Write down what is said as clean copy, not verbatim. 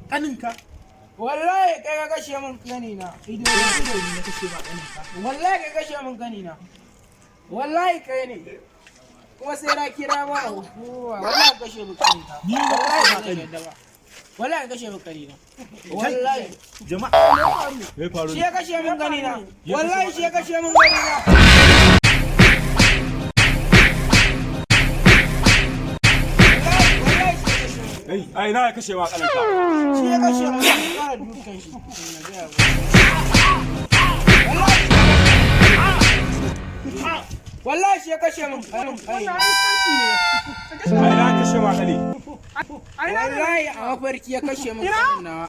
kaninka wallahi kai ka kashe min kanina ido ne kashe ba kaninka wallahi kai kashe min kanina wallahi kai ne kuma sai na kira ma hukuma wallahi kashe min kanina ni ba wallahi ba wallahi kashe min kanina wallahi jama'a me faru shi ya kashe min kanina wallahi shi ya kashe min kanina ai na ya kashe wa kaninka shi ya kashe min kanina dukan shi wallahi shi ya kashe min kanina ai na kashe wa kani wallahi a mafarki ya kashe min kanina